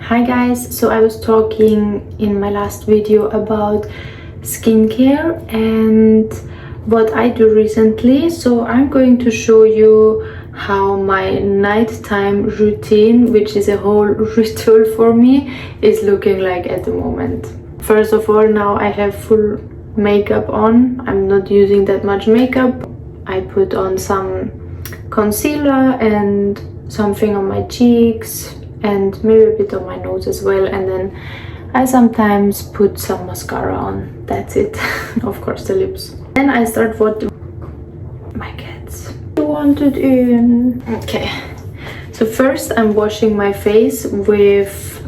Hi guys, so I was talking in my last video about skincare and what I do recently. So I'm going to show you how my nighttime routine, which is a whole ritual for me, is looking like at the moment. First of all, now I have full makeup on. I'm not using that much makeup. I put on some concealer and something on my cheeks and maybe a bit on my nose as well, and then I sometimes put some mascara on. That's it. Of course the lips. Then I start what my cats wanted in. Okay, so first I'm washing my face with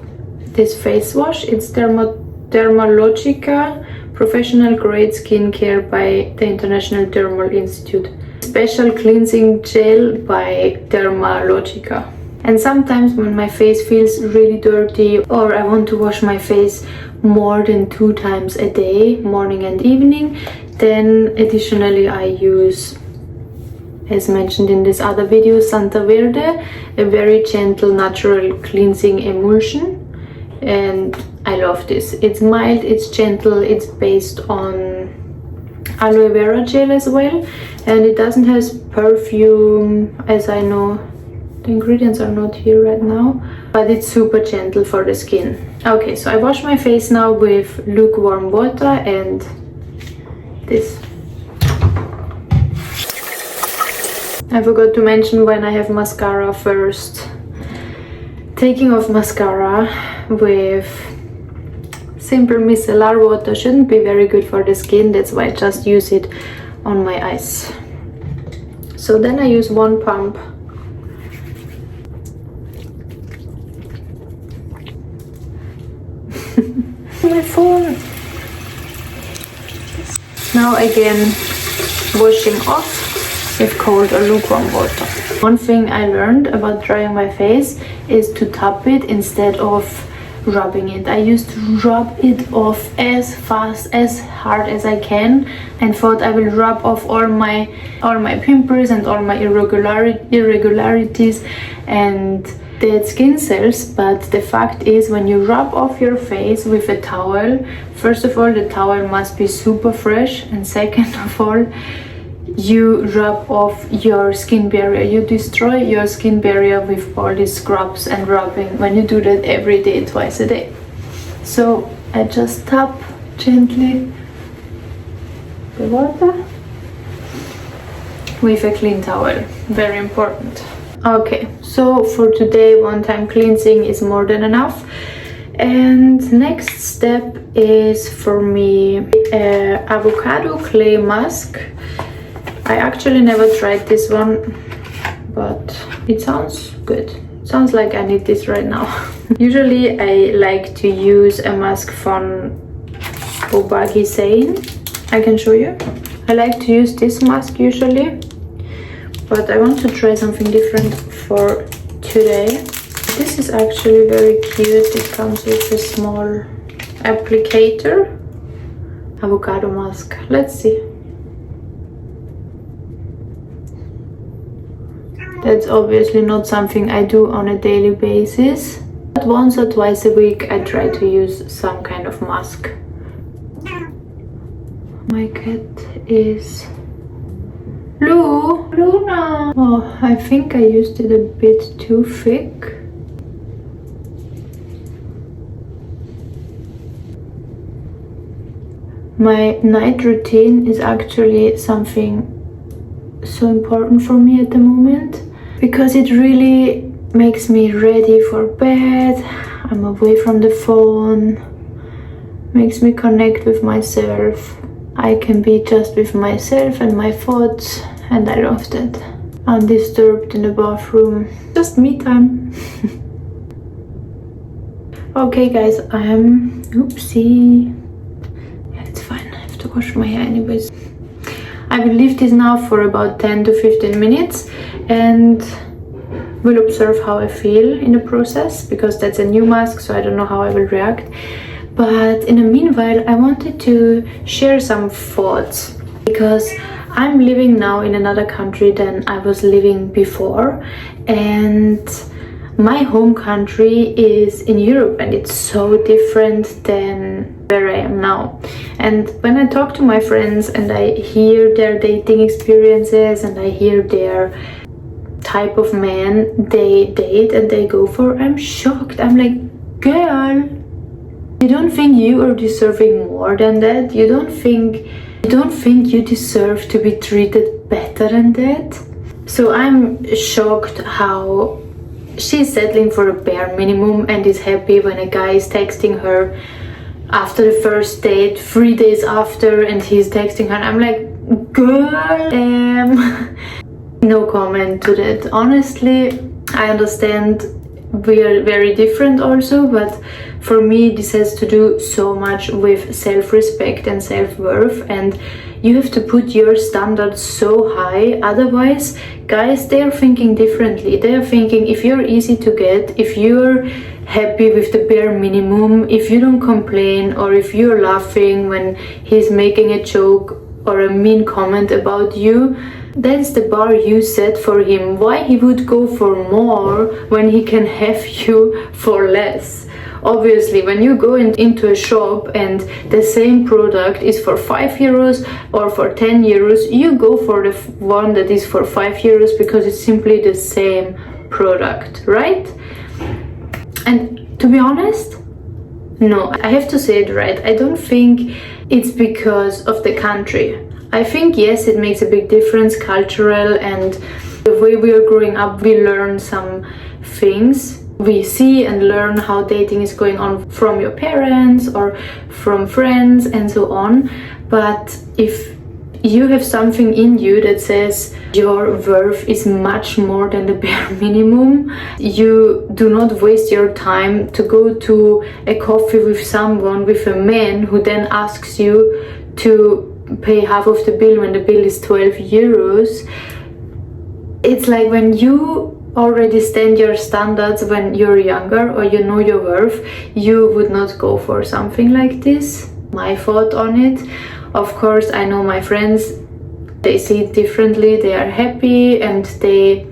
this face wash. It's Dermalogica Professional Grade Skincare by the International Dermal Institute. Special cleansing gel by Dermalogica. And sometimes when my face feels really dirty or I want to wash my face more than 2 times a day, morning and evening, then additionally I use, as mentioned in this other video, Santa Verde, a very gentle natural cleansing emulsion. And I love this. It's mild, it's gentle, it's based on aloe vera gel as well, and it doesn't have perfume, as I know. The ingredients are not here right now, but it's super gentle for the skin. Okay, so I wash my face now with lukewarm water and this. I forgot to mention when I have mascara first. Taking off mascara with simple micellar water shouldn't be very good for the skin. That's why I just use it on my eyes. So then I use one pump. My phone. Now again washing off with cold or lukewarm water. One thing I learned about drying my face is to tap it instead of rubbing it. I used to rub it off as fast, as hard as I can, and thought I will rub off all my pimples and all my irregularities and dead skin cells. But the fact is, when you rub off your face with a towel, first of all the towel must be super fresh, and second of all you rub off your skin barrier. You destroy your skin barrier with all these scrubs and rubbing when you do that every day, twice a day. So I just tap gently the water with a clean towel. Very important. Okay, so for today one-time cleansing is more than enough. And next step is for me avocado clay mask. I actually never tried this one, but it sounds good. Sounds like I need this right now. Usually I like to use a mask from Obagi Sane. I can show you. I like to use this mask usually, but I want to try something different for today. This is actually very cute. It comes with a small applicator. Avocado mask. Let's see. That's obviously not something I do on a daily basis, but once or twice a week I try to use some kind of mask. My cat is Luna. Oh, I think I used it a bit too thick. My night routine is actually something so important for me at the moment, because it really makes me ready for bed. I'm away from the phone, makes me connect with myself. I can be just with myself and my thoughts, and I love that. Undisturbed in the bathroom, just me time. Okay guys, oopsie. Yeah, it's fine, I have to wash my hair anyways. I will leave this now for about 10 to 15 minutes and will observe how I feel in the process, because that's a new mask, so I don't know how I will react. But in the meanwhile, I wanted to share some thoughts, because I'm living now in another country than I was living before, and my home country is in Europe, and it's so different than where I am now. And when I talk to my friends and I hear their dating experiences and I hear their type of man they date and they go for, I'm shocked. I'm like, girl, you don't think you are deserving more than that? You don't think you deserve to be treated better than that? So I'm shocked how she's settling for a bare minimum and is happy when a guy is texting her after the first date 3 days after, and he's texting her. I'm like, girl, no comment to that. Honestly, I understand we are very different also, but for me this has to do so much with self-respect and self-worth, and you have to put your standards so high. Otherwise, guys, they are thinking differently. They are thinking, if you're easy to get, if you're happy with the bare minimum, if you don't complain, or if you're laughing when he's making a joke or a mean comment about you, that's the bar you set for him. Why he would go for more when he can have you for less? Obviously, when you go into a shop and the same product is for 5 euros or for 10 euros, you go for the one that is for 5 euros because it's simply the same product, right? And to be honest, no, I have to say it right. I don't think it's because of the country. I think, yes, it makes a big difference, cultural, and the way we are growing up, we learn some things. We see and learn how dating is going on from your parents or from friends and so on. But if you have something in you that says your worth is much more than the bare minimum, you do not waste your time to go to a coffee with someone, with a man who then asks you to pay half of the bill when the bill is 12 euros. It's like when you already stand your standards when you're younger or you know your worth, you would not go for something like this. My thought on it. Of course, I know my friends, they see it differently. They are happy and they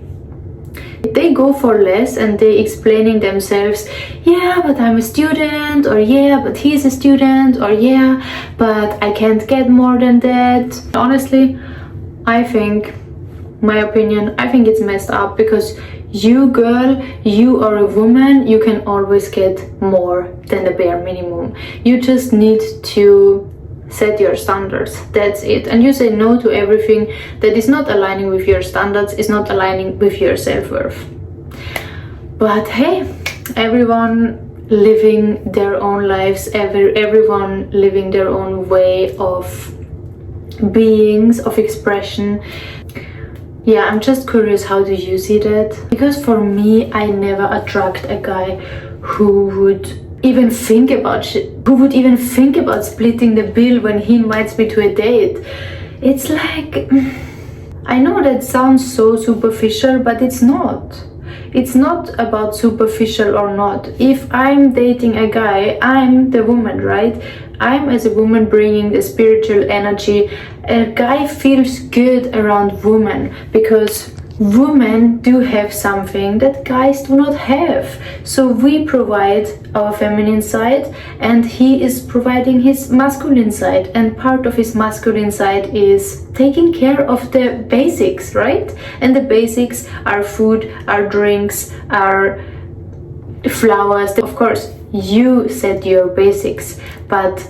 go for less, and they explaining themselves, yeah, but I'm a student, or yeah, but he's a student, or yeah, but I can't get more than that. Honestly, I think, my opinion, I think it's messed up, because you, girl, you are a woman, you can always get more than the bare minimum. You just need to set your standards, that's it. And you say no to everything that is not aligning with your standards, is not aligning with your self-worth. But hey, everyone living their own lives, everyone living their own way of beings, of expression. Yeah, I'm just curious, how do you see that? Because for me, I never attract a guy who would even think about splitting the bill when he invites me to a date. It's like, I know that sounds so superficial, but it's not. It's not about superficial or not. If I'm dating a guy, I'm the woman, right? I'm, as a woman, bringing the spiritual energy. A guy feels good around women because women do have something that guys do not have. So we provide our feminine side and he is providing his masculine side, and part of his masculine side is taking care of the basics, right? And the basics are food, are drinks, are flowers. Of course, you set your basics, but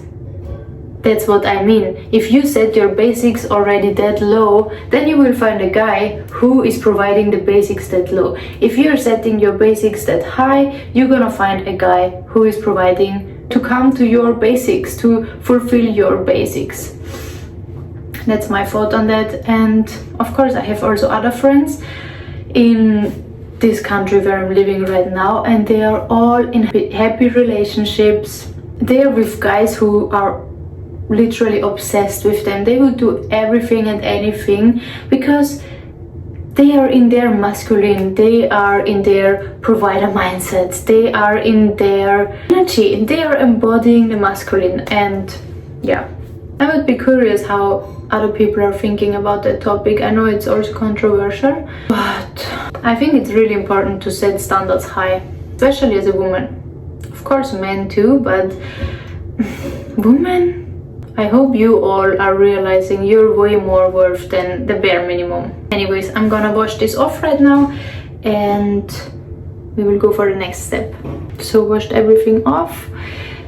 that's what I mean. If you set your basics already that low, then you will find a guy who is providing the basics that low. If you're setting your basics that high, you're gonna find a guy who is providing to come to your basics, to fulfill your basics. That's my thought on that. And of course, I have also other friends in this country where I'm living right now, and they are all in happy relationships. They are with guys who are literally obsessed with them. They will do everything and anything because they are in their masculine, they are in their provider mindsets, they are in their energy, they are embodying the masculine. And yeah, I would be curious how other people are thinking about that topic. I know it's also controversial, but I think it's really important to set standards high, especially as a woman. Of course, men too, but women, I hope you all are realizing you're way more worth than the bare minimum. Anyways, I'm gonna wash this off right now and we will go for the next step. So washed everything off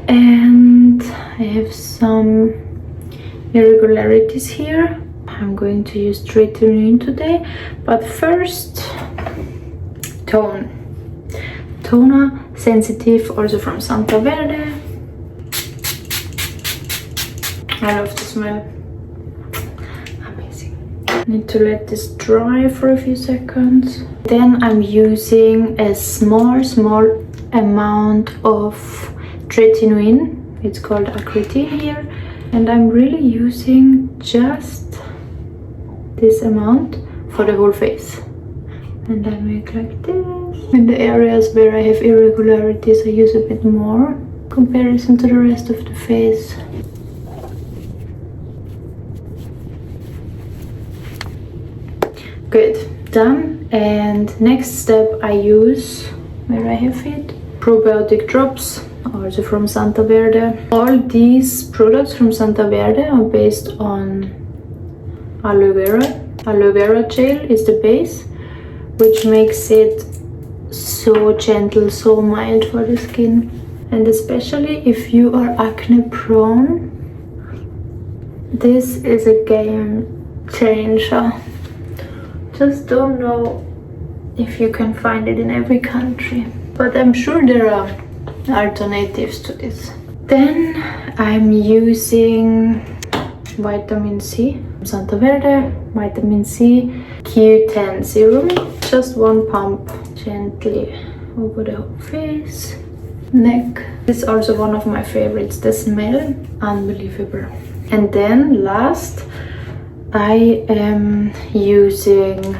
and I have some irregularities here. I'm going to use tretinoin today, but first toner sensitive, also from Santa Verde. I love the smell. Amazing. Need to let this dry for a few seconds. Then I'm using a small amount of tretinoin. It's called acne here, and I'm really using just this amount for the whole face. And I make like this. In the areas where I have irregularities, I use a bit more in comparison to the rest of the face. Good, done. And next step, I use, where I have it, probiotic drops, also from Santa Verde. All these products from Santa Verde are based on aloe vera. Aloe vera gel is the base, which makes it so gentle, so mild for the skin. And especially if you are acne prone, this is a game changer. Just don't know if you can find it in every country, but I'm sure there are alternatives to this. Then I'm using vitamin C, Santa Verde, vitamin C, Q10 serum, just one pump, gently over the whole face, neck. This is also one of my favorites, the smell, unbelievable. And then last, I am using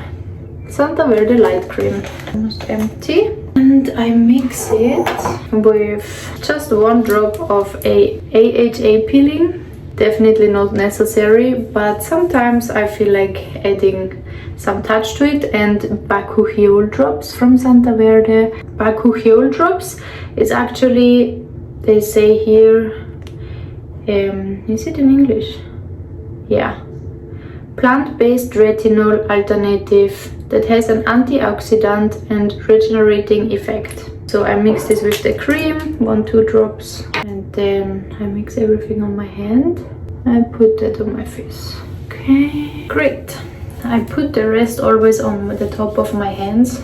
Santa Verde light cream, almost empty, and I mix it with just one drop of AHA peeling. Definitely not necessary, but sometimes I feel like adding some touch to it. And bakuchiol drops from Santa Verde. Bakuchiol drops is actually, they say here, is it in English? Yeah. Plant-based retinol alternative that has an antioxidant and regenerating effect. So I mix this with the cream, 1-2 drops, and then I mix everything on my hand and put that on my face. Okay, great. I put the rest always on the top of my hands.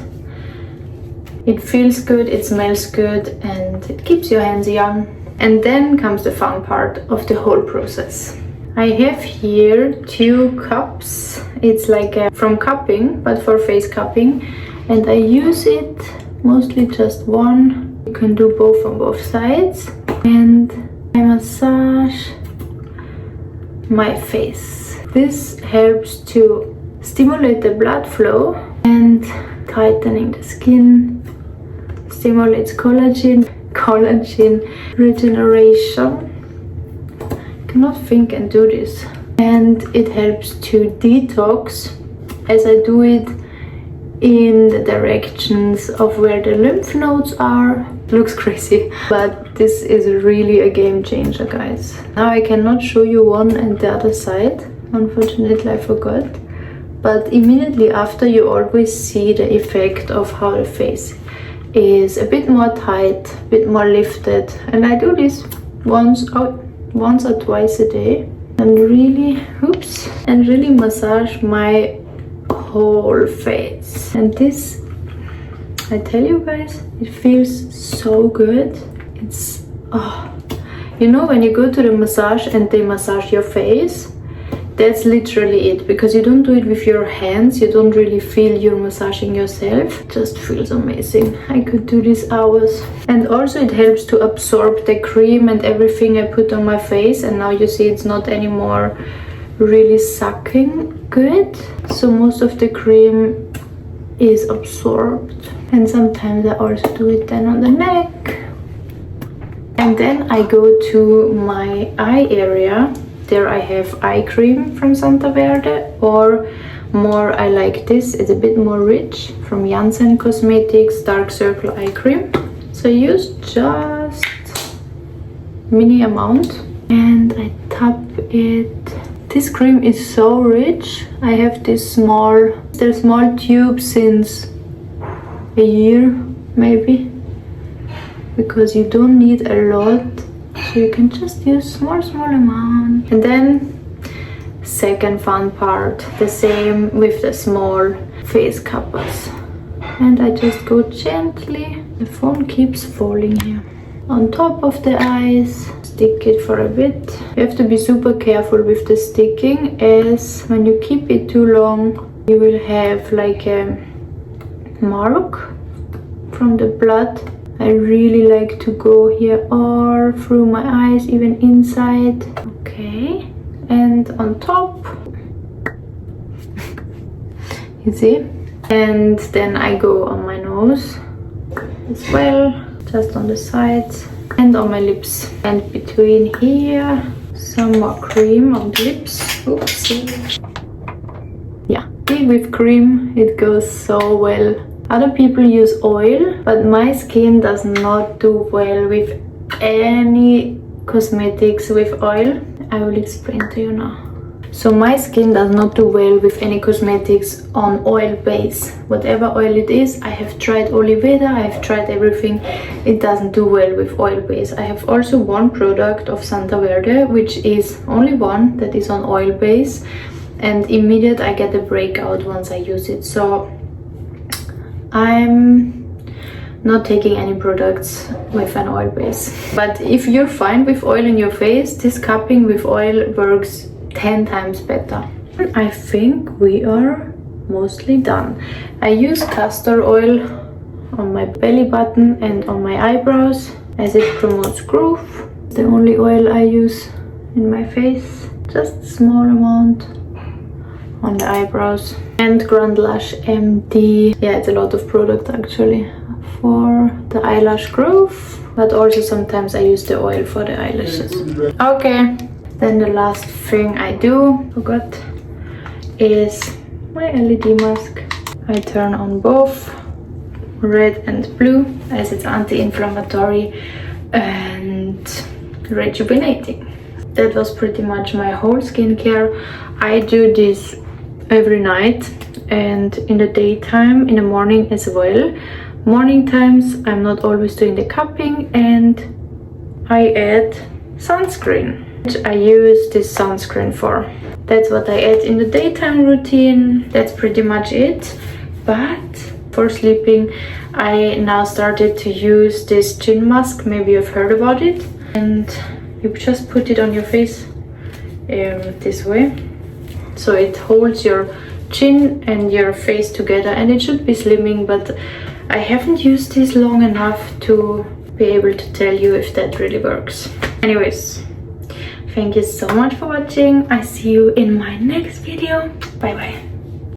It feels good, it smells good, and it keeps your hands young. And then comes the fun part of the whole process. I have here 2 cups. It's like from cupping, but for face cupping, and I use it mostly just one. You can do both on both sides, and I massage my face. This helps to stimulate the blood flow and tightening the skin, stimulates collagen regeneration. Cannot think and do this, and it helps to detox as I do it in the directions of where the lymph nodes are. Looks crazy, but this is really a game changer, guys. Now I cannot show you one and the other side, unfortunately I forgot, but immediately after you always see the effect of how the face is a bit more tight, a bit more lifted. And I do this once or twice a day and really massage my whole face. And this, I tell you guys, it feels so good. It's you know, when you go to the massage and they massage your face, that's literally it, because you don't do it with your hands, you don't really feel you're massaging yourself. It just feels amazing. I could do this hours. And also it helps to absorb the cream and everything I put on my face, and now you see it's not anymore really sucking good, so most of the cream is absorbed. And sometimes I also do it then on the neck. And then I go to my eye area. there I have eye cream from Santa Verde, or more I like this, it's a bit more rich, from Janssen Cosmetics Dark Circle Eye Cream. So I use just mini amount and I tap it. This cream is so rich. I have this small tube since a year maybe, because you don't need a lot, so you can just use small amount. And then second fun part, the same with the small face covers, and I just go gently, the phone keeps falling here, on top of the eyes, stick it for a bit. You have to be super careful with the sticking, as when you keep it too long you will have like a mark from the blood. I really like to go here or through my eyes, even inside. Okay, and on top, you see? And then I go on my nose as well, just on the sides, and on my lips. And between here, some more cream on the lips. Oopsie. Yeah, with cream it goes so well. Other people use oil, but my skin does not do well with any cosmetics with oil. I will explain to you now. So my skin does not do well with any cosmetics on oil base. Whatever oil it is, I have tried Oliveda, I have tried everything. It doesn't do well with oil base. I have also one product of Santa Verde, which is only one that is on oil base, and immediate I get a breakout once I use it. So I'm not taking any products with an oil base. But if you're fine with oil in your face, this cupping with oil works 10 times better. I think we are mostly done. I use castor oil on my belly button and on my eyebrows, as it promotes growth. The only oil I use in my face, just a small amount on the eyebrows. And Grand Lash MD, yeah, it's a lot of product actually for the eyelash growth, but also sometimes I use the oil for the eyelashes. Okay, then the last thing I do, forgot, is my LED mask. I turn on both red and blue, as it's anti-inflammatory and rejuvenating. That was pretty much my whole skincare. I do this every night and in the daytime, in the morning as well. Morning times I'm not always doing the cupping, and I add sunscreen, which I use this sunscreen for. That's what I add in the daytime routine. That's pretty much it. But for sleeping I now started to use this chin mask. Maybe you've heard about it, and you just put it on your face this way, so it holds your chin and your face together, and it should be slimming, but I haven't used this long enough to be able to tell you if that really works. Anyways, thank you so much for watching. I see you in my next video. Bye bye.